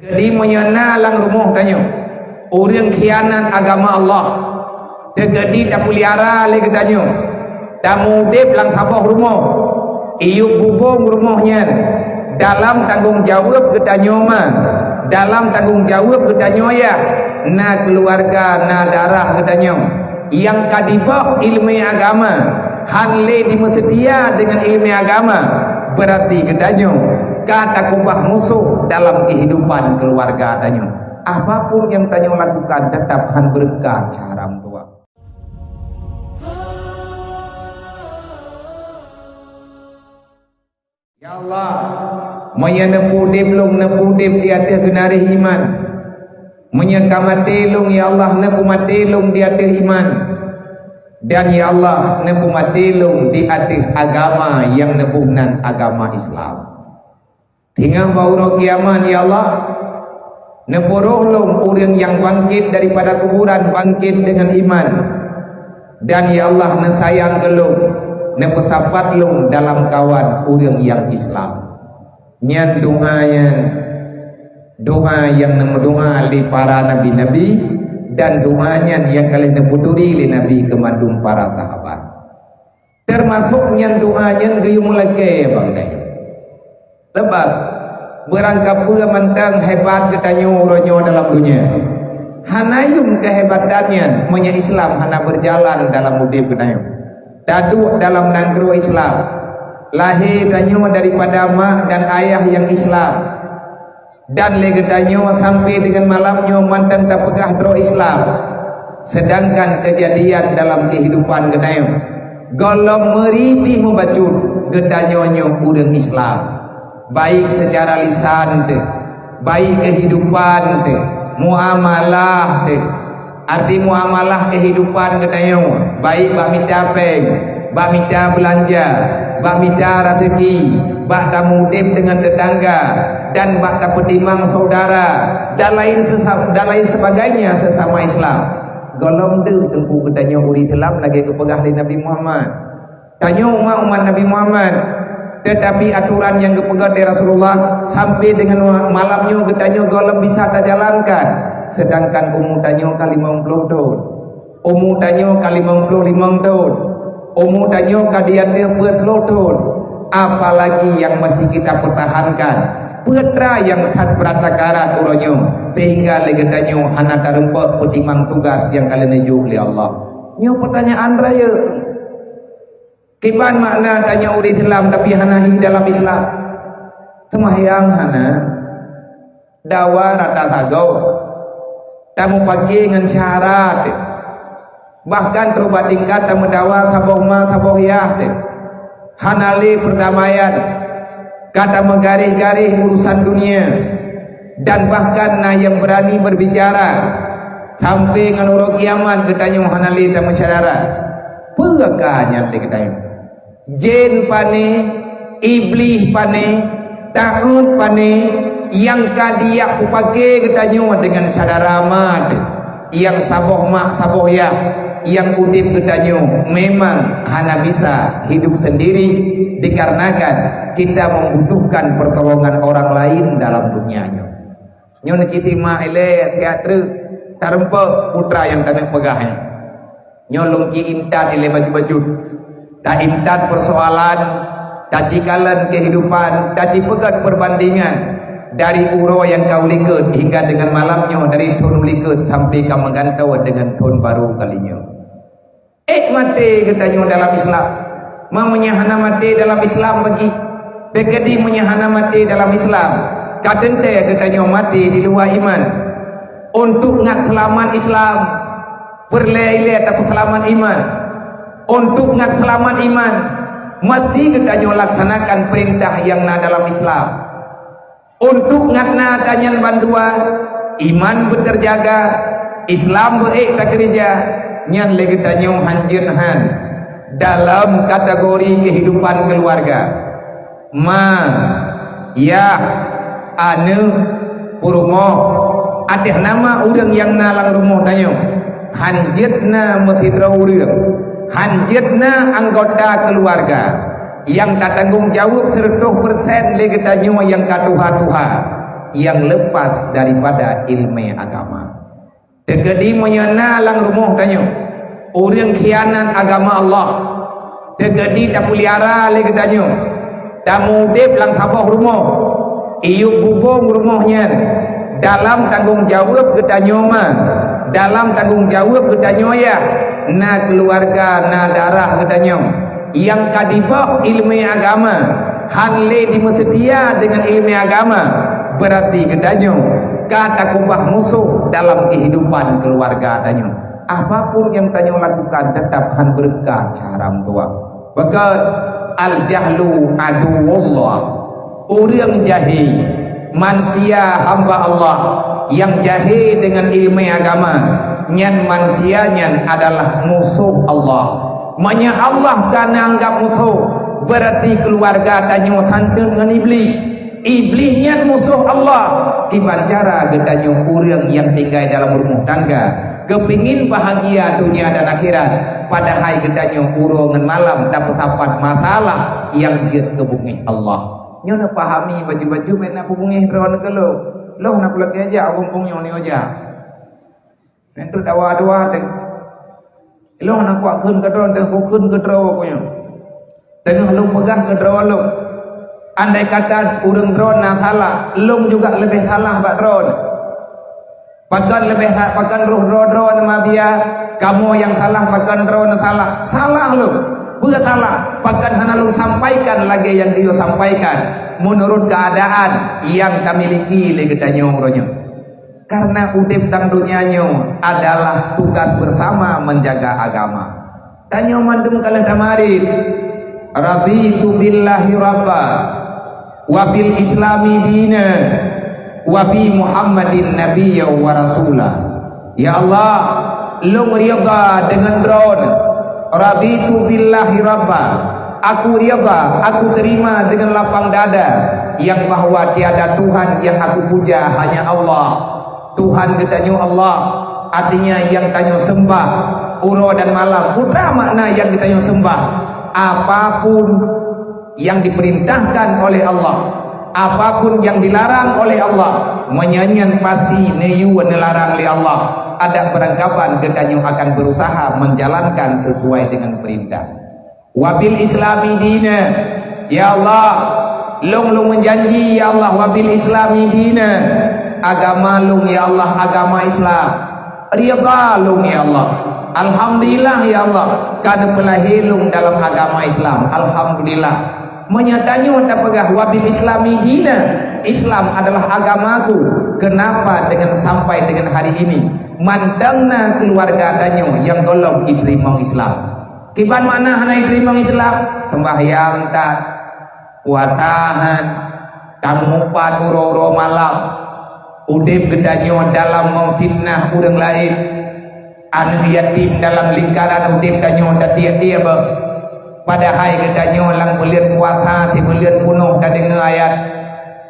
Jadi menyana lang rumah tanya orang khianat agama Allah tegedi tak puliara lagi tanya tamu dep lang sabah rumah iuk bubung rumahnya dalam tanggung jawab ketanya mah dalam tanggung jawab ketanya ya na keluarga na darah ketanya yang kadibah ilmu agama hanle dimesetia dengan ilmu agama berarti ketanya kata kubah musuh dalam kehidupan keluarga tanya apapun yang tanya lakukan tetap han berkah cara tua. Ya Allah maya nepudem long nepudem di atas genari iman maya kamatelung ya Allah nepumatelung di atas iman dan ya Allah nepumatelung di atas agama yang nepunan agama Islam. Hingga bauro kiamat ya Allah neporohlong orang yang bangkit daripada kuburan bangkit dengan iman dan ya Allah nesayang gelung nepesapat lung dalam kawan orang yang Islam nyan doa yang doa li para nabi-nabi dan doanya yang kalian neputuri li nabi kemandung para sahabat termasuk nyan doanya gayung lagi bang dayo sebab berangkap mentang hebat ketanyo ronyo dalam dunia hanayum kehebatannya menya Islam hana berjalan dalam udip ketanyo daduk dalam nangkro Islam lahir tanyo daripada mak dan ayah yang Islam dan legetanyo sampai dengan malamnya mantan tak pegah dro Islam sedangkan kejadian dalam kehidupan ketanyo golong meripih membacut ketanyo urang Islam baik secara lisan te, baik kehidupan te, muamalah te. Arti muamalah kehidupan katanya baik bak minta peng, bak minta belanja, bak minta rezeki, bak tamu dem dengan tetangga dan bak tak petimang saudara dan lain sebagainya sesama Islam. Golong tu tengku katanya uri telam lagi kepegah li Nabi Muhammad. Tanya umat Nabi Muhammad tetapi aturan yang kepegang dari Rasulullah sampai dengan malamnya ketanya golem bisa terjalankan sedangkan umur tanya kali 50 tahun umur tanya kali 55 tahun umur tanya kadian dia 40 tahun apalagi yang mesti kita pertahankan putra yang tak beratakarat uronyo sehingga legetanya hana tarempak petimang tugas yang kalian nejuk oleh Allah nyo pertanyaan raya kipan makna tanya uri Islam tapi hana dalam Islam temahyang hana dawa rata tagaw tamu pagi dengan syarat bahkan terubah tingkat tamu dawa saboh ma saboh yah hanali perdamaian kata menggarih-garih urusan dunia dan bahkan na yang berani berbicara sampai dengan urut kiamat ketanya hanali tamu syarat pegakanya ketanya jin pane iblis pane takut pane yang kadiak upake ketanya dengan sadara mat yang saboh mak saboh ya yang udip ketanya memang hana bisa hidup sendiri dikarenakan kita membutuhkan pertolongan orang lain dalam dunianya nyon citi ma ele teater tarempe putra yang tanah pegahnya nyolong ki intan ele baju-baju tak imtan persoalan tak cikalan kehidupan tak cipegat perbandingan dari uro yang kau likut hingga dengan malamnya dari tahun likut sampai kau menggantau dengan tahun baru kalinya mati katanya dalam Islam mamanya hana mati dalam Islam bagi dekedi menyahana mati dalam Islam kadente katanya mati di luar iman untuk ngat selamat Islam perlele atau selamat iman untuk ngat selamat iman mesti kita laksanakan perintah yang na dalam Islam untuk ngat na tanyan bandua iman berterjaga Islam berik tak kerja nyan lagi tanya hanjirhan dalam kategori kehidupan keluarga ma ya anu purumo atih nama urang yang nalang rumah tanya hanjitna metidra urang hanjitna anggota keluarga yang tak tanggung jawab 100% lagi tanya yang katuha-tuha yang lepas daripada ilmu agama. Tegedi menyana lang rumah tanya orang khianat agama Allah. Tegedi tak puliara lagi tanya tamu dep lang sabah rumah iuk bubong rumahnya dalam tanggung jawab ketanya mah dalam tanggung jawab ketanya ya na keluarga na darah ketanya yang kadibah ilmu agama hanle dimesedia dengan ilmu agama berarti ketanya kata kubah musuh dalam kehidupan keluarga tanya apapun yang tanya lakukan tetap han berkat caram tua bakat al jahlu aduwullah orang jahil manusia hamba Allah yang jahil dengan ilmu agama nyan manusia nyan adalah musuh Allah manya Allah kana anggap musuh berarti keluarga tanya santun dengan iblis nyan musuh Allah gimana cara gedanya orang yang tinggal dalam rumah tangga kepingin bahagia dunia dan akhirat padahal gedanya urungan malam dapat masalah yang dia kebungi Allah nyo na pahami baju-baju main nak hubungi drone ke lo nak pula aja kumpung nyo ni aja itu dawa-dawa dek lo nak kuat kun ke drone dek kun ke drone punya tengah lo pegah ke drone lo andai kata urang drone nak salah lo juga lebih salah bak drone pakan drone mabia kamu yang salah pakan drone salah lo bukan salah bahkan hana lu sampaikan lagi yang dia sampaikan menurut keadaan yang kami miliki legetanya uronyo karena udip dan dunianya adalah tugas bersama menjaga agama tanya mandum kalian tamarin raditu billahi rabba wa bil islami dina wa bi muhammadin nabiyya wa rasulah ya Allah lu ridha dengan drone raditu billahi rabba aku ridha aku terima dengan lapang dada yang bahwa tiada Tuhan yang aku puja hanya Allah Tuhan katanya Allah artinya yang tanya sembah uro dan malam putra makna yang ditanya sembah apapun yang diperintahkan oleh Allah apapun yang dilarang oleh Allah menyanyian pasti neyu nelarang oleh Allah ada peranggapan gedanya akan berusaha menjalankan sesuai dengan perintah wabil islami dina ya Allah long menjanji ya Allah wabil islami dina agama long ya Allah agama Islam ridha long ya Allah alhamdulillah ya Allah kada pelahilung dalam agama Islam alhamdulillah menyatanya tak pegah wabil islami dina Islam adalah agamaku kenapa dengan sampai dengan hari ini mandangna keluarga adanya yang tolong diterima Islam kiban mana hana diterima Islam sembahyang tak puasahan tamupan uro-uro malam udip gedanya dalam memfitnah orang lain anu yatim dalam lingkaran udip danyo dan dia padahal gedanya lang belir puasa si belir penuh dan dengar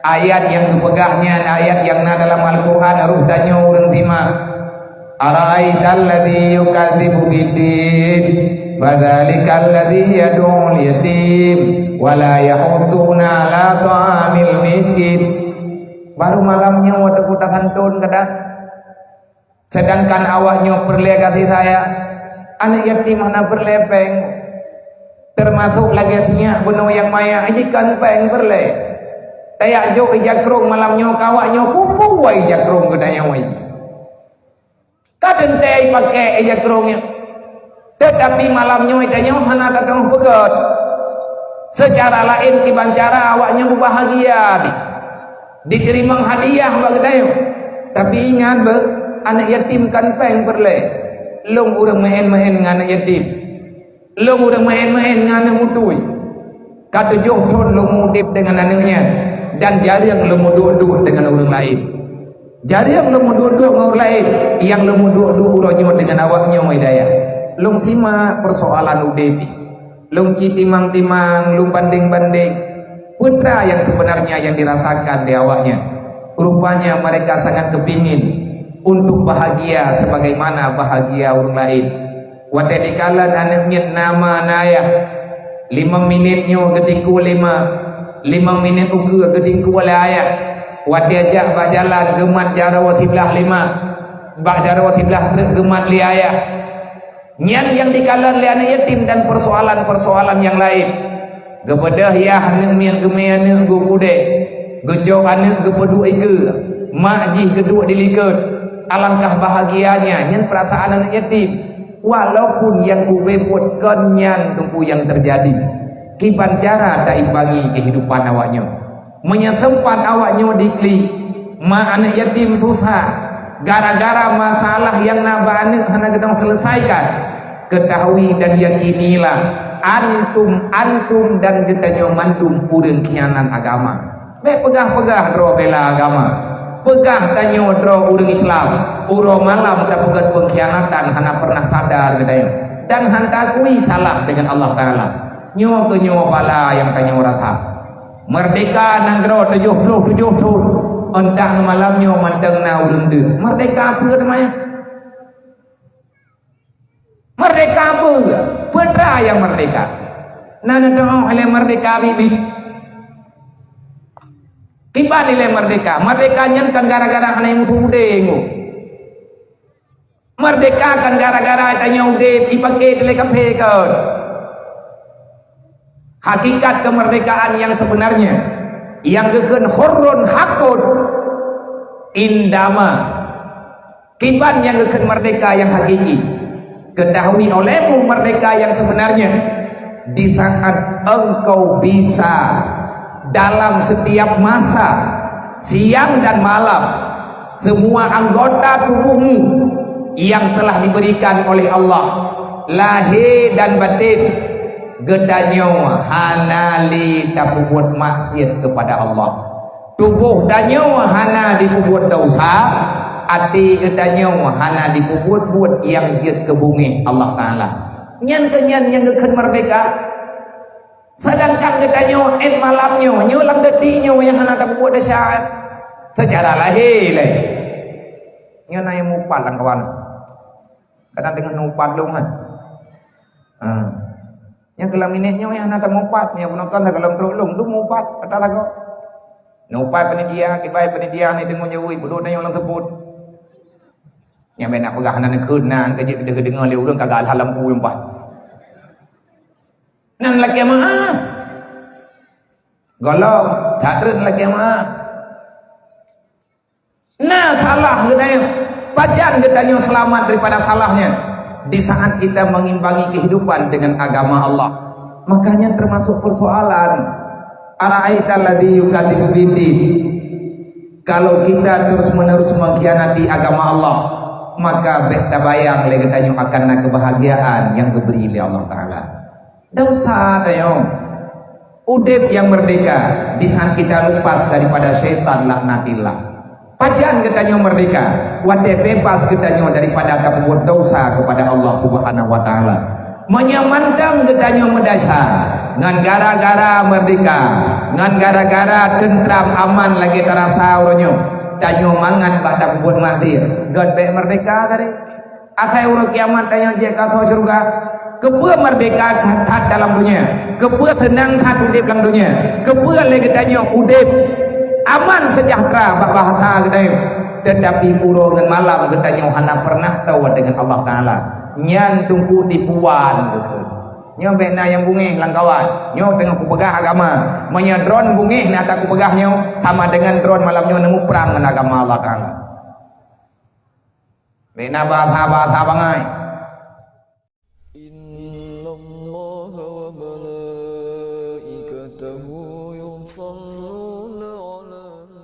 ayat yang dipegahnya ayat yang na dalam Al-Quran ruh danyo orang terima ara'aital ladzi yukadzibu biddin fadzalikal ladzi yad'ul yatim wa la yahuduna ala ta'amil miskin baru malamnya wadah putakan ton kadang sedangkan awaknya perle kasih saya anak yatim mana perlepeng termasuk lagi artinya bunuh yang maya ajikan peng perle tayak jo ijakrong malamnya kawaknya kupu wa ijakrong gedanya wa kadang teh pakai ijakrongnya tetapi malamnya idanya hana datang pegat secara lain tiban cara awaknya berbahagia diterima hadiah bagdayo tapi ingat be anak yatim kan peng perle long urang main-main dengan anak yatim long urang main-main dengan anak mutui kata johton long mudip dengan anaknya dan jarang long muduk-duk dengan orang lain jarang long muduk-duk dengan orang lain yang long muduk-duk uronyo dengan awaknya hidayah long simak persoalan udepi long timang-timang long banding-banding putra yang sebenarnya yang dirasakan di awaknya rupanya mereka sangat kepingin untuk bahagia sebagaimana bahagia orang lain watadikalan anaknya nama naya 5 minitnya ketingku 5 minit uga ketingku oleh ayah wa diajak bak jalan gemat jarawat hiblah 5 bak jarawat hiblah gemat liaya nyan yang dikalan li anak yatim dan persoalan-persoalan yang lain gebedah yah nemian gemean gu kude gejok anak gepedu ege mak jih geduk diliket alangkah bahagianya nyan perasaan anak yatim walaupun yang kubebut kenyan tunggu yang terjadi kiban cara tak imbangi kehidupan awaknya menyesempat awaknya dikli mak anak yatim susah gara-gara masalah yang naba anak hana gedang selesaikan ketahui dan yakinilah antum dan getanya mandum urang kianan agama be pegah-pegah dro bela agama pegah tanyo dro urang Islam uro malam tak pegat pengkhianatan hana pernah sadar gedanya dan hantakui salah dengan Allah Ta'ala nyo ke nyo pala yang tanyo rata merdeka nanggro 77 tahun entah malamnya manteng na urang de merdeka apa namanya merdeka apa putra yang merdeka nana doa oleh merdeka bibi kiban nilai merdeka nyankan gara-gara hana yang musuh dengu merdeka kan gara-gara tanya udah dipakai oleh kaphekan hakikat kemerdekaan yang sebenarnya yang geken hurrun hakun indama kiban yang geken merdeka yang hakiki ketahui olehmu merdeka yang sebenarnya di saat engkau bisa dalam setiap masa siang dan malam semua anggota tubuhmu yang telah diberikan oleh Allah lahir dan batin gedanyo hanali tapubuat maksiat kepada Allah tubuh danyo hana dipubuat dosa ati gedanyo hana dipubuat-buat yang jid kebungi Allah Ta'ala nyan kenyan yang geken merdeka sedangkan gedanyo malamnyo nyulang detiknyo yang hana tapubuat dahsyat secara lahir nyan na yang mupat lang kawan kadang dengan mupat lu kan yang kelam minitnya yang nada mupat yang penonton tak kelam terulung tu mupat kata lagu mupat penitia kibai penitia ni tengok jauh bodoh yang orang sebut yang benak pegah nan keuna kerja dengar le urang kagak hal lampu yang pat nan laki mah golong tak ren laki mah nah salah gedanya pajan gedanya selamat daripada salahnya di saat kita mengimbangi kehidupan dengan agama Allah makanya termasuk persoalan ara'aital ladzi yukadzibu bid-din kalau kita terus menerus mengkhianati agama Allah maka tabayang legetanyo akan na kebahagiaan yang diberi oleh Allah Ta'ala dosa tayo udip yang merdeka di saat kita lepas daripada syaitan laknatillah pajan getanyo merdeka wate bebas getanyo daripada kabuat dosa kepada Allah Subhanahu wa Ta'ala menyamantang getanyo medasa ngan gara-gara merdeka ngan gara-gara tentram aman lagi terasa uronyo tanyo mangan pada buat matir god be merdeka tadi akai uro kiamat tanyo je ka surga kepua merdeka kat dalam dunia kepua senang kat udip dalam dunia kepua lagi tanyo udip aman sejahtera bahasa gedai tetapi puro dengan malam gedanya hana pernah tahu dengan Allah Ta'ala nyan tungku tipuan nyo bena yang bungih langkawan nyo tengah kupegah agama menya drone bungih nak tak kupegah nyo sama dengan drone malam nyo nemu perang dengan agama Allah Ta'ala bena bahasa bangai innallaha wa malaikatahu yusalluna 'alan